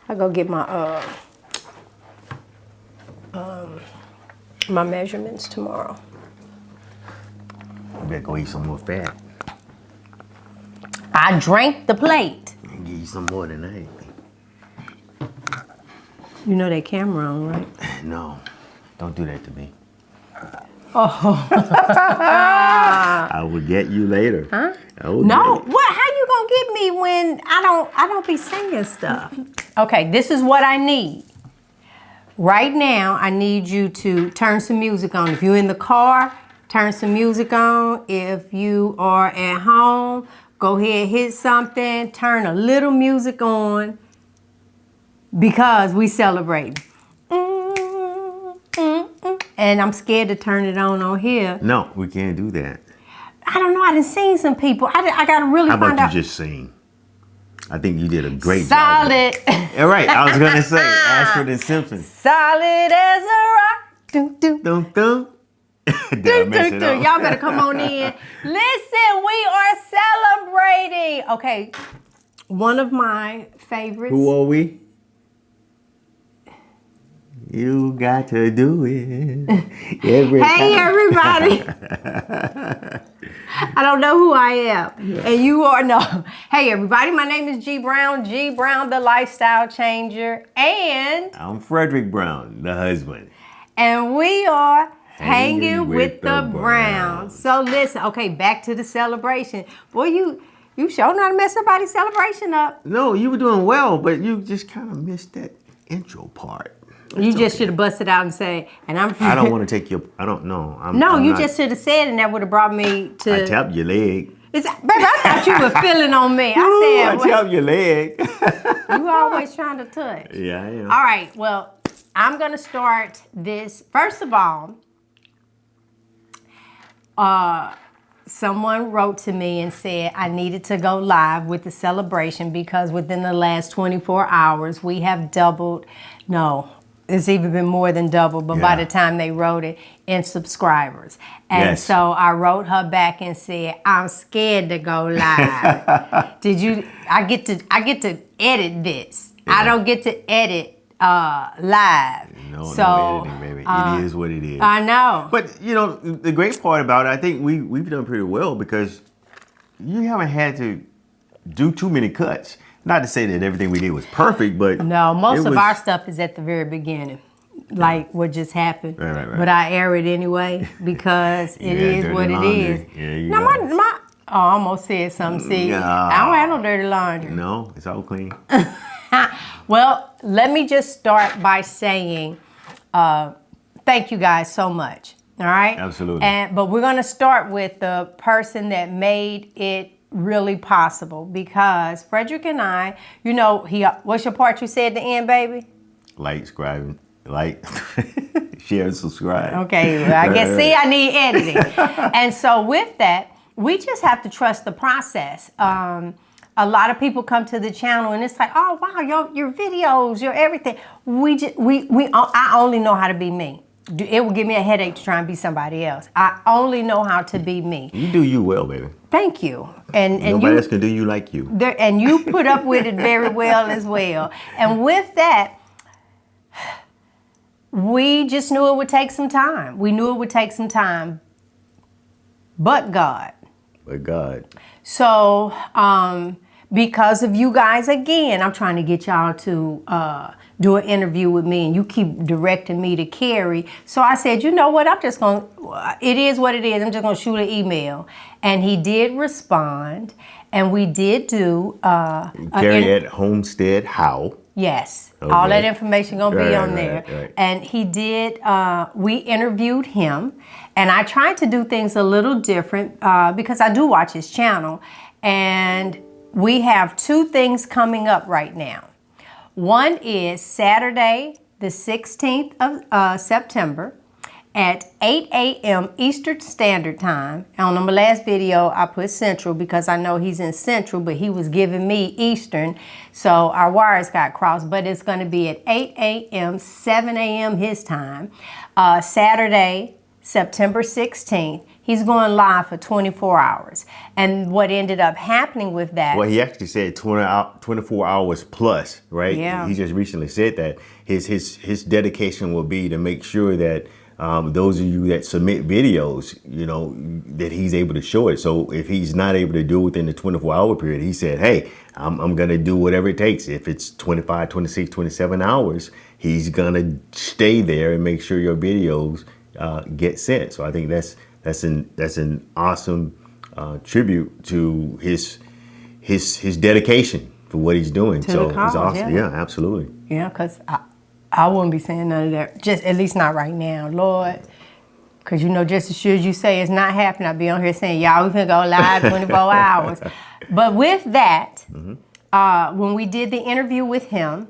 I go get my my measurements tomorrow. You better go eat some more fat. I drank the plate. And give you some more tonight. You know that camera on, right? No, don't do that to me. Oh. I will get you later. Huh? No, what? How you gonna get me when I don't be saying stuff? Okay, this is what I need. Right now, I need you to turn some music on. If you're in the car, turn some music on. If you are at home, go ahead, hit something, turn a little music on because we celebrate. And I'm scared to turn it on here. No, we can't do that. I don't know. I done seen some people. I gotta really find out. How about you out. just sing? I think you did a great Solid. job. All right, I was gonna say Ashford and Simpson. Solid as a rock. Dum, dum. Dum, dum. Dum, dum, dum. Y'all better come on in. Listen, we are celebrating. Okay, one of my favorites. Who are we? You got to do it. Hey, everybody. I don't know who I am. And you are no. Hey, everybody. My name is G Brown. G Brown, the lifestyle changer. And I'm Frederick Brown, the husband. And we are hanging with the Browns. So listen, okay, back to the celebration. Boy, you sure know how to mess somebody's celebration up. No, you were doing well, but you just kind of missed that intro part. You just should have busted out and say, and I'm. I don't want to take your. I don't know. You just should have said, and that would have brought me to. I tapped your leg. Baby, I thought you were feeling on me. I said, I tapped your leg. You always trying to touch. Yeah, I am. All right. Well, I'm gonna start this. First of all, someone wrote to me and said I needed to go live with the celebration because within the last 24 hours we have doubled. No. It's even been more than double, but by the time they wrote it, in subscribers. And so I wrote her back and said, I'm scared to go live. I get to edit this. Yeah. I don't get to edit live. No editing, baby. It is what it is. I know. But you know, the great part about it, I think we've done pretty well because you haven't had to do too many cuts. Not to say that everything we did was perfect, but no, most of our stuff is at the very beginning, like what just happened. Right. But I air it anyway because it is what it is. Yeah, now I almost said something. See, I don't have no dirty laundry. No, it's all clean. Well, let me just start by saying thank you guys so much. All right, absolutely. But we're gonna start with the person that made it really possible because Frederick and I, you know, what's your part you said at the end, baby? Like, subscribe, share, and subscribe. Okay, well, I guess, see, I need editing. And so with that, we just have to trust the process. A lot of people come to the channel and it's like, oh, wow, your videos, your everything. I only know how to be me. It will give me a headache to try and be somebody else. I only know how to be me. You do you well, baby. Thank you. And nobody else can do you like you. And you put up with it very well as well. And with that, we just knew it would take some time. We knew it would take some time. But God. So, because of you guys, again, I'm trying to get y'all to do an interview with me, and you keep directing me to Carrie. So I said, you know what? it is what it is. I'm just going to shoot an email. And he did respond, and we did do Carrie at Homestead How. Yes. Okay. All that information going to be on there. Right. And he did, we interviewed him, and I tried to do things a little different because I do watch his channel, and we have two things coming up right now. One is Saturday, the 16th of September at 8 a.m. Eastern Standard Time. On my last video, I put Central because I know he's in Central, but he was giving me Eastern, so our wires got crossed. But it's going to be at 8 a.m., 7 a.m. his time. Saturday, September 16th. he's going live for 24 hours. And what ended up happening with that... Well, he actually said 24 hours plus, right? Yeah. He just recently said that. His dedication will be to make sure that those of you that submit videos, you know, that he's able to show it. So if he's not able to do it within the 24-hour period, he said, hey, I'm going to do whatever it takes. If it's 25, 26, 27 hours, he's going to stay there and make sure your videos get sent. So I think that's an awesome tribute to his dedication for what he's doing. To so the cause, it's awesome. yeah. Yeah, absolutely. Yeah, because I wouldn't be saying none of that, just at least not right now, Lord. Because, you know, just as sure as you say it's not happening, I'll be on here saying, y'all, we finna go live 24 hours. But with that, when we did the interview with him,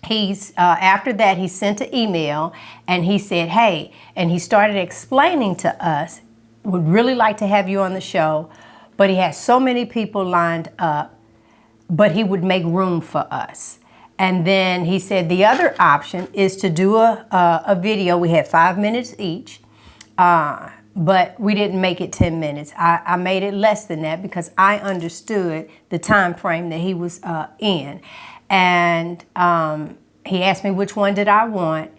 he's after that, he sent an email and he said, hey, and he started explaining to us, would really like to have you on the show, but he has so many people lined up, but he would make room for us. And then he said the other option is to do a video. We had 5 minutes each, but we didn't make it 10 minutes. I made it less than that because I understood the time frame that he was in. And he asked me which one did I want.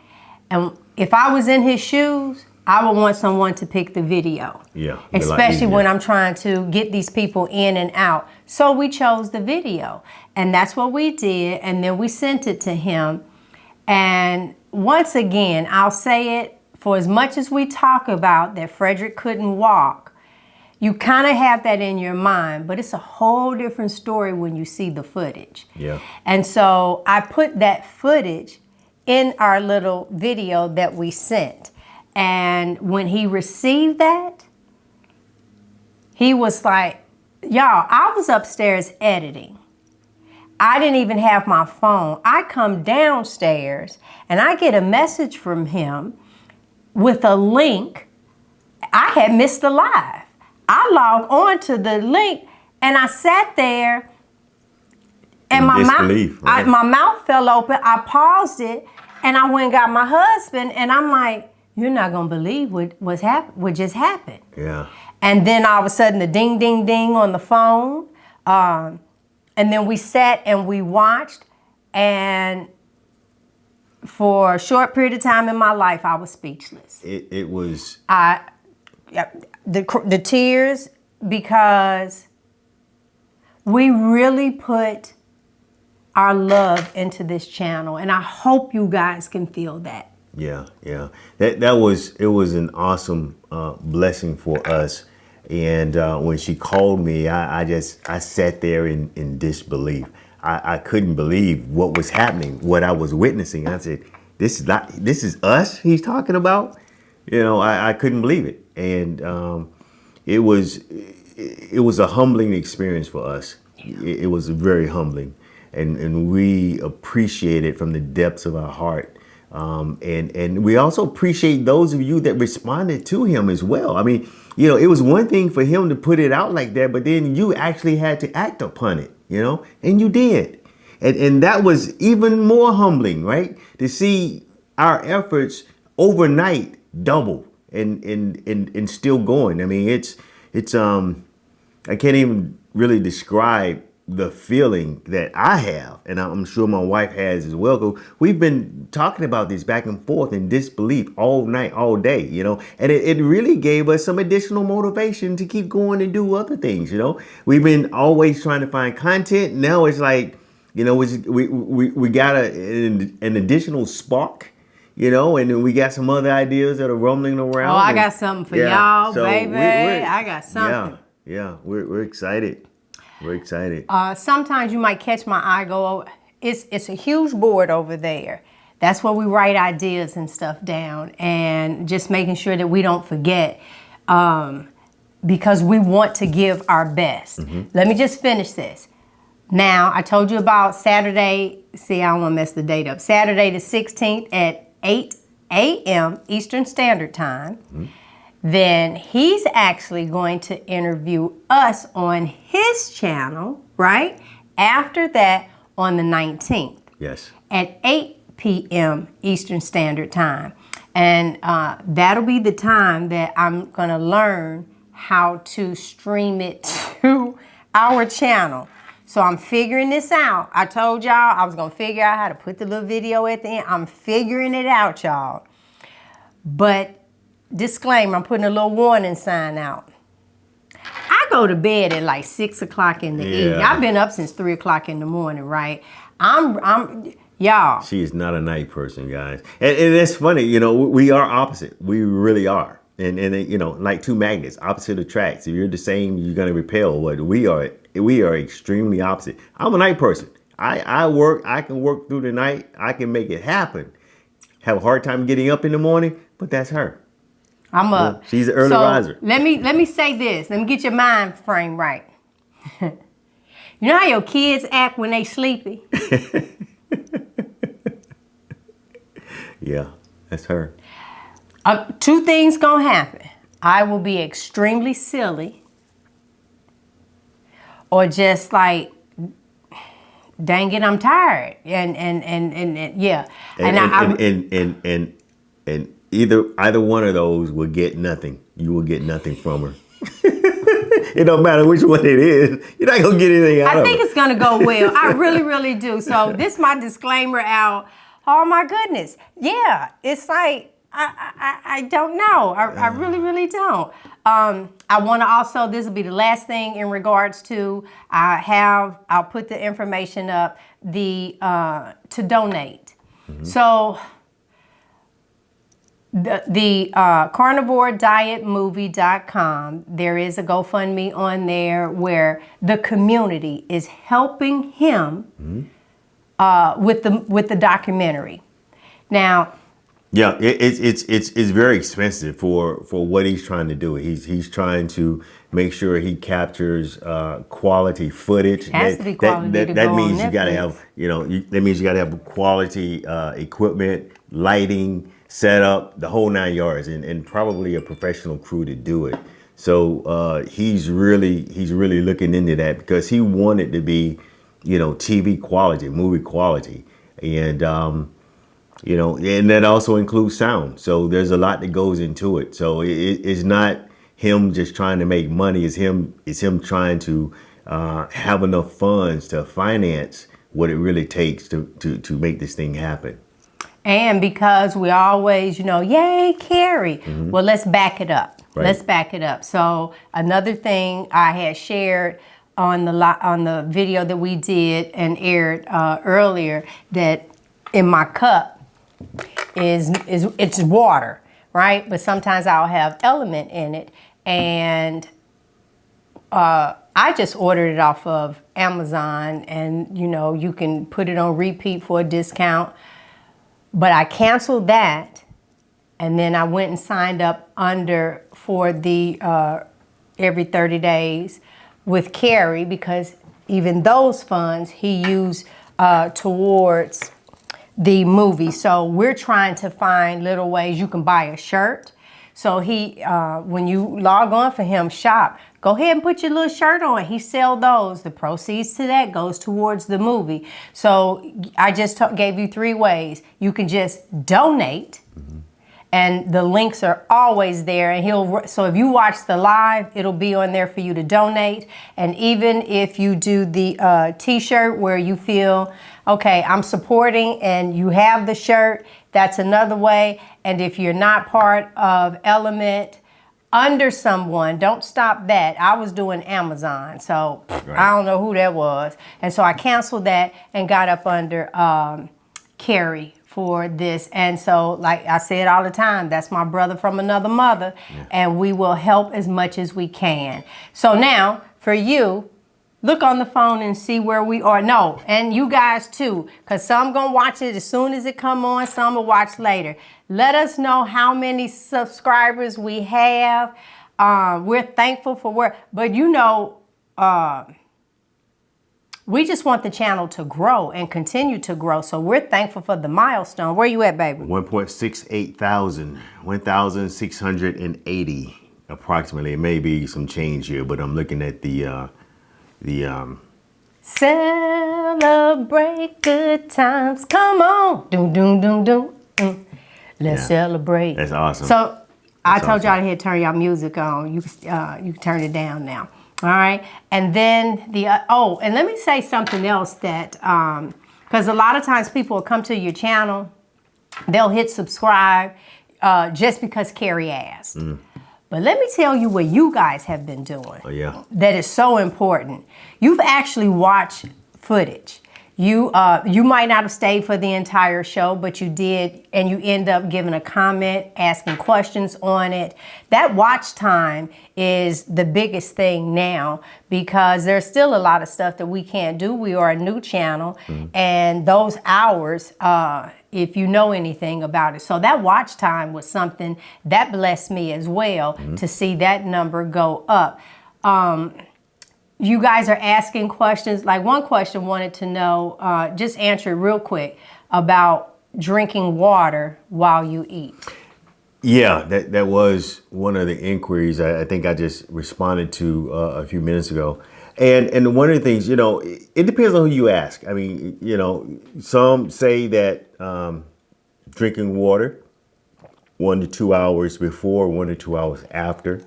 And if I was in his shoes, I would want someone to pick the video. Yeah. Especially when I'm trying to get these people in and out. So we chose the video. And that's what we did. And then we sent it to him. And once again, I'll say it, for as much as we talk about that Frederick couldn't walk, you kind of have that in your mind, but it's a whole different story when you see the footage. Yeah. And so I put that footage in our little video that we sent. And when he received that, he was like, y'all, I was upstairs editing. I didn't even have my phone. I come downstairs and I get a message from him with a link. I had missed the live. I logged on to the link and I sat there and my mouth fell open. I paused it and I went and got my husband and I'm like, you're not gonna believe what just happened. Yeah. And then all of a sudden the ding, ding, ding on the phone. And then we sat and we watched, and for a short period of time in my life, I was speechless. It was... The tears, because we really put our love into this channel, and I hope you guys can feel that. Yeah. It was an awesome blessing for us. And when she called me, I sat there in disbelief. I couldn't believe what was happening, what I was witnessing. I said, this is us he's talking about? You know, I couldn't believe it. And it was a humbling experience for us. It was very humbling. And we appreciate it from the depths of our heart. And we also appreciate those of you that responded to him as well. I mean, you know, it was one thing for him to put it out like that, but then you actually had to act upon it, you know, and you did. And that was even more humbling, right? To see our efforts overnight double and still going. I mean, it's I can't even really describe the feeling that I have, and I'm sure my wife has as well. We've been talking about this back and forth in disbelief all night, all day, you know, and it really gave us some additional motivation to keep going and do other things, you know. We've been always trying to find content. Now it's like, you know, we got an additional spark, you know, and then we got some other ideas that are rumbling around. Oh, I got something for y'all, so baby. I got something. Yeah, we're excited. We're excited. Sometimes you might catch my eye go, it's a huge board over there. That's where we write ideas and stuff down, and just making sure that we don't forget, because we want to give our best. Mm-hmm. Let me just finish this. Now, I told you about Saturday. See, I don't want to mess the date up. Saturday the 16th at 8 a.m. Eastern Standard Time. Mm-hmm. Then he's actually going to interview us on his channel, right? After that, on the 19th. Yes. At 8 p.m. Eastern Standard Time. And that'll be the time that I'm gonna learn how to stream it to our channel. So I'm figuring this out. I told y'all I was gonna figure out how to put the little video at the end. I'm figuring it out, y'all. But disclaimer, I'm putting a little warning sign out. I go to bed at like 6 o'clock in the evening. I've been up since 3 o'clock in the morning, right? Y'all. She is not a night person, guys. And it's funny, you know, we are opposite. We really are. And you know, like two magnets, opposite attracts. If you're the same, you're going to repel. What we are extremely opposite. I'm a night person. I can work through the night. I can make it happen. Have a hard time getting up in the morning, but that's her. I'm up. She's an early riser. Let me say this. Let me get your mind frame right. You know how your kids act when they sleepy? Yeah, that's her. Two things gonna happen. I will be extremely silly, or just like, dang it, I'm tired, and yeah, and either one of those will get nothing. You will get nothing from her. It don't matter which one it is. You're not gonna get anything out of it. I think it's gonna go well. I really, really do. So this is my disclaimer out. Oh my goodness, yeah, it's like. I don't know. I really, really don't. I want to also, this will be the last thing in regards to, I'll put the information up, to donate. Mm-hmm. So the carnivoredietmovie.com, there is a GoFundMe on there where the community is helping him with the documentary. Now, yeah, it's very expensive for what he's trying to do. He's trying to make sure he captures quality footage. It has to be quality. That means you got to have, you know, that means you got to have quality equipment, lighting, setup, the whole 9 yards, and probably a professional crew to do it. So he's really looking into that because he wanted to be, you know, TV quality, movie quality, and. You know, and that also includes sound. So there's a lot that goes into it. So it's not him just trying to make money. It's him trying to have enough funds to finance what it really takes to make this thing happen. And because we always, you know, yay, Carrie. Mm-hmm. Well, let's back it up. Right. Let's back it up. So another thing I had shared on the video that we did and aired earlier, that in my cup, is it's water, right? But sometimes I'll have element in it, and I just ordered it off of Amazon, and you know, you can put it on repeat for a discount. But I canceled that, and then I went and signed up for the every 30 days with Carrie, because even those funds he used towards the movie. So we're trying to find little ways you can buy a shirt. So he, when you log on for him, shop, go ahead and put your little shirt on. He sell those. The proceeds to that goes towards the movie. So I just gave you 3 ways. You can just donate, and the links are always there. And so if you watch the live, it'll be on there for you to donate. And even if you do the t-shirt where you feel, okay, I'm supporting, and you have the shirt, that's another way. And if you're not part of Element under someone, don't stop that. I was doing Amazon, so right. I don't know who that was. And so I canceled that and got up under Carrie for this. And so, like I said all the time, that's my brother from another mother, and we will help as much as we can. So now, for you, look on the phone and see where we are. No, and you guys too, because some gonna watch it as soon as it come on, some will watch later. Let us know how many subscribers we have. We're thankful for but you know, we just want the channel to grow and continue to grow. So we're thankful for the milestone. Where you at, baby? 1.68 thousand, 1,680 approximately. It may be some change here, but I'm looking at the celebrate good times. Come on. Doom, doom, doom, doom. Let's celebrate. That's awesome. So I told y'all to turn y'all music on. You can turn it down now. All right. And then and let me say something else that, because a lot of times people will come to your channel, they'll hit subscribe just because Carrie asked. But let me tell you what you guys have been doing. Oh, yeah. That is so important. You've actually watched footage. You might not have stayed for the entire show, but you did, and you end up giving a comment, asking questions on it. That watch time is the biggest thing now because there's still a lot of stuff that we can't do. We are a new channel, and those hours, if you know anything about it. So that watch time was something that blessed me as well to see that number go up. You guys are asking questions. Like one question wanted to know, just answer it real quick, about drinking water while you eat. Yeah, that was one of the inquiries I think I just responded to a few minutes ago. And one of the things, it depends on who you ask. I mean, some say that drinking water 1 to 2 hours before, 1 to 2 hours after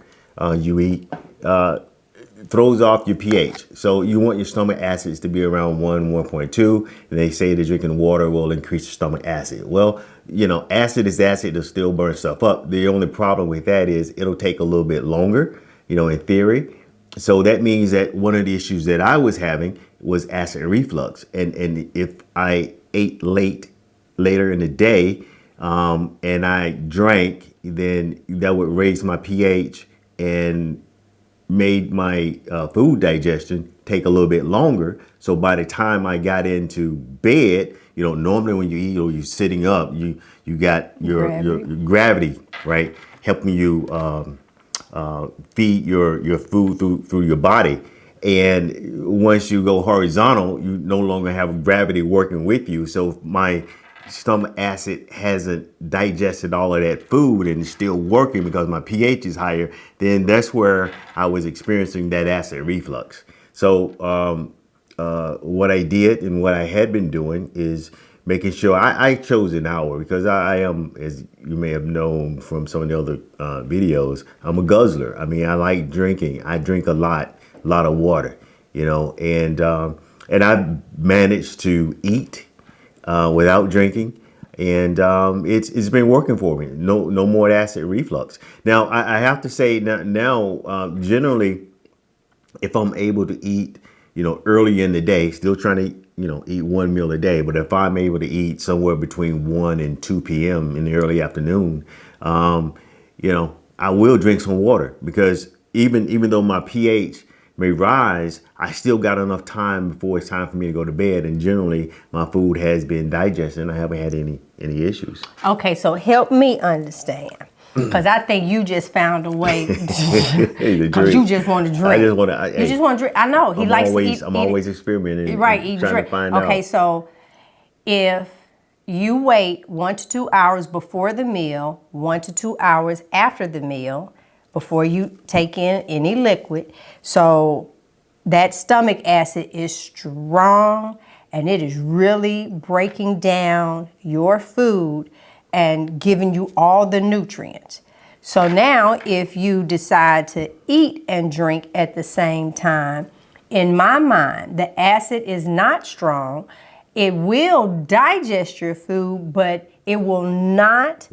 you eat, throws off your pH. So you want your stomach acids to be around 1.2, and they say that drinking water will increase your stomach acid. Well, acid is acid, it'll still burn stuff up. The only problem with that is it'll take a little bit longer, in theory. So that means that one of the issues that I was having was acid reflux. And if I ate later in the day, and I drank, then that would raise my pH and made my food digestion take a little bit longer. So by the time I got into bed, normally when you eat or you're sitting up, you got your gravity, right, helping you feed your food through your body. And once you go horizontal, you no longer have gravity working with you. So if my stomach acid hasn't digested all of that food and it's still working because my pH is higher, then that's where I was experiencing that acid reflux. So what I did and what I had been doing is making sure I chose an hour because I am, as you may have known from some of the other videos, I'm a guzzler. I mean, I like drinking. I drink a lot of water, and I've managed to eat without drinking, and it's been working for me. No more acid reflux. Now I have to say now generally, if I'm able to eat, early in the day, still trying to eat one meal a day, but if I'm able to eat somewhere between 1 and 2 p.m. in the early afternoon, I will drink some water because even though my pH may rise, I still got enough time before it's time for me to go to bed. And generally, my food has been digested and I haven't had any issues. Okay, so help me understand. Because I think you just found a way. Because you just want to drink. I just want to. You just want to drink. I know. He likes to eat. I'm always experimenting. Right, eat, trying drink. to find out. Okay, so if you wait 1 to 2 hours before the meal, 1 to 2 hours after the meal, before you take in any liquid, so that stomach acid is strong and it is really breaking down your food and giving you all the nutrients. So now if you decide to eat and drink at the same time, in my mind, the acid is not strong. It will digest your food, but it will not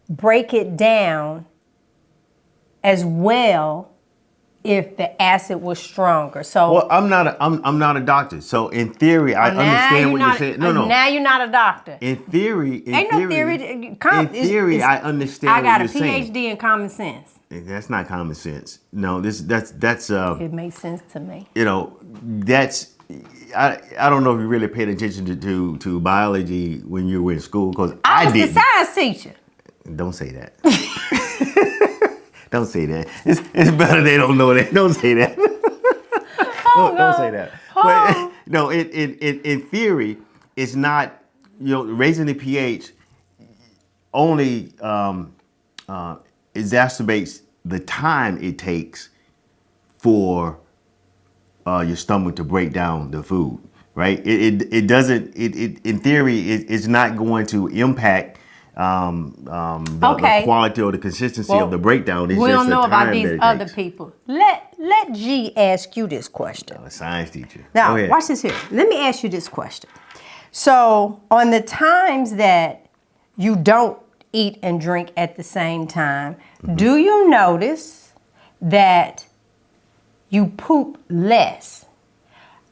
break it down as well if the acid was stronger. So well, I'm not a doctor. So in theory, I understand what you're saying. No. Now you're not a doctor. In theory, Ain't no theory. I understand. I got what a you're PhD saying. in common sense. That's not common sense. No, that's It makes sense to me. That's I don't know if you really paid attention to biology when you were in school because I was didn't. the science teacher. Don't say that. Don't say that. It's better they don't know that. Don't say that. Don't say that. But no, in theory, it's not. Raising the pH only exacerbates the time it takes for your stomach to break down the food. Right? It doesn't. In theory, it's not going to impact the quality or the consistency of the breakdown is we just don't know the about time these that it other takes. people. Let G ask you this question. A science teacher. Now, Go ahead. watch this here. Let me ask you this question. So, on the times that you don't eat and drink at the same time, do you notice that you poop less?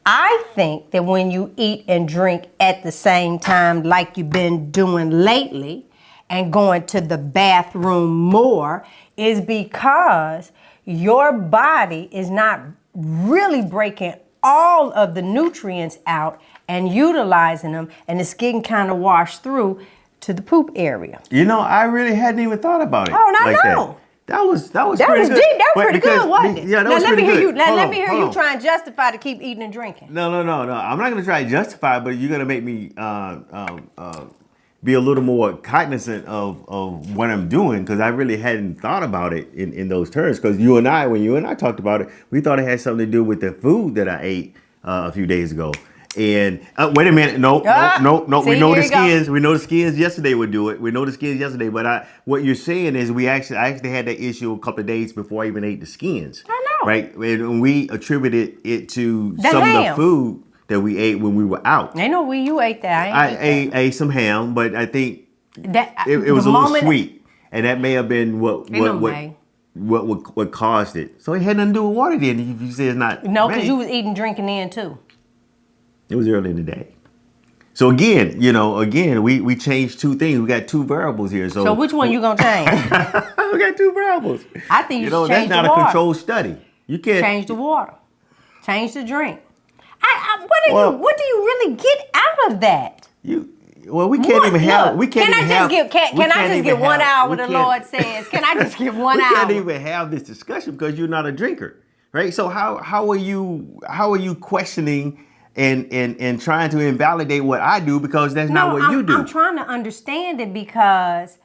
I think that when you eat and drink at the same time, like you've been doing lately, and going to the bathroom more, is because your body is not really breaking all of the nutrients out and utilizing them, and it's getting kind of washed through to the poop area. You know, I really hadn't even thought about it. Oh, no, like no. That was That pretty was good. deep. That was But pretty good, wasn't it? Yeah, that now, was let pretty me hear good. you. Hold Let on, me hear hold you on. try and justify to keep eating and drinking. No. I'm not going to try to justify it, but you're going to make me be a little more cognizant of what I'm doing, because I really hadn't thought about it in those terms. Because when you and I talked about it, we thought it had something to do with the food that I ate a few days ago. And wait a minute, no. See, We know here the you go. skins. We know the skins yesterday would do it. We know the skins yesterday. But what you're saying is I actually had that issue a couple of days before I even ate the skins. I know. Right, and we attributed it to The some of ham. the food that we ate when we were out. Ain't no way you ate that. I ate some ham, but I think that. it was a little sweet, and that may have been what caused it. So it had nothing to do with water then. If you say it's not, No, because you was eating, drinking then too. It was early in the day. So again, we changed two things. We got two variables here. So which one you gonna change? We got two variables. I think you should change that's not the a water. controlled study. You can't Change the water. Change the drink. What do you really get out of that? We can't even have. We can't. Can I just get 1 hour? The Lord says. Can I just get 1 hour? We can't even have this discussion because you're not a drinker, right? So how are you questioning and trying to invalidate what I do, because that's not what you do? I'm trying to understand it, because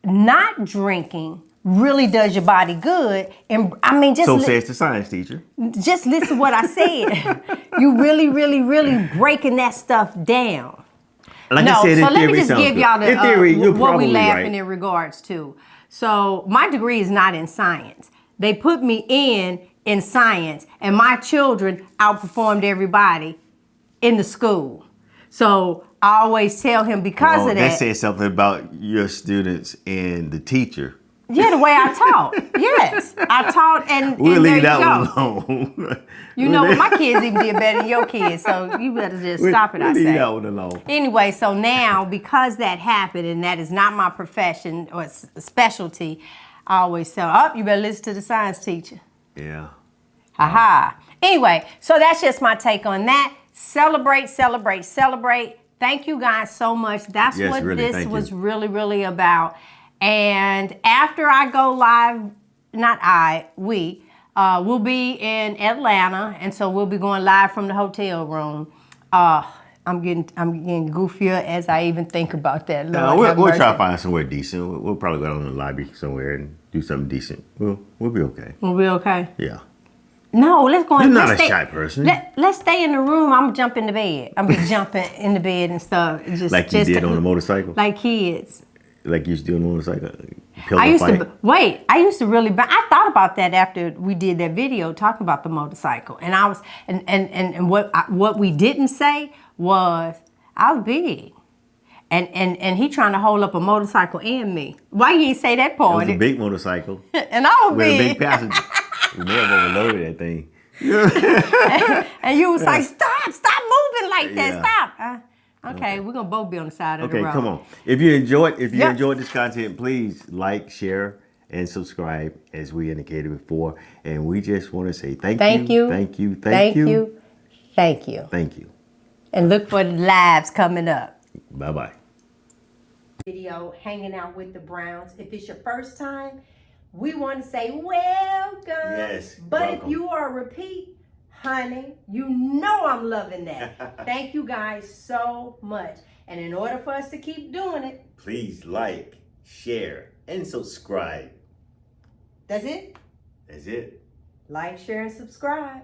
not drinking really does your body good. And I mean, so says the science teacher. Just listen to what I said. You really, really, really breaking that stuff down. Like I said, so let me just give y'all in theory, you're what we probably laughing right. in regards to. So my degree is not in science. They put me in science, and my children outperformed everybody in the school. So I always tell him, because of that. That says something about your students and the teacher. Yeah, the way I taught. Yes, I taught, and We'll and leave there that you go. one alone. You know what? My kids even did better than your kids, so you better just stop it, I Leave say. that one alone. Anyway, so now, because that happened, and that is not my profession or specialty, I always tell, you better listen to the science teacher. Yeah. Ha. Anyway, so that's just my take on that. Celebrate, celebrate, celebrate. Thank you guys so much. That's what this was really, really about. And after I go live, we'll be in Atlanta, and so we'll be going live from the hotel room. I'm getting goofier as I even think about that. Lord, we'll try to find somewhere decent. We'll probably go down to the lobby somewhere and do something decent. We'll be okay. We'll be okay? Yeah. No, let's go. You're not a shy person. Let's stay in the room. I'm gonna jump in the bed. I'm gonna be jumping in the bed and stuff. Like you did on a motorcycle? Like kids. Like you used to do on a motorcycle? I used to really, but I thought about that after we did that video talking about the motorcycle. And I was, and what we didn't say was, I was big. And he trying to hold up a motorcycle and me. Why you ain't say that part? It was a big motorcycle. And I was with big. a big passenger. We may have overloaded that thing. And you was like, stop moving like that, Yeah. stop. Okay, we're gonna both be on the side of the road. Okay, come on. If you enjoyed this content, please like, share, and subscribe, as we indicated before. And we just want to say thank you. And look for the lives coming up. Bye-bye. Video hanging out with the Browns. If it's your first time, we want to say welcome. Yes, but welcome. if you are a repeat, honey, you know I'm loving that. Thank you guys so much. And in order for us to keep doing it, please like, share, and subscribe. That's it? That's it. Like, share, and subscribe.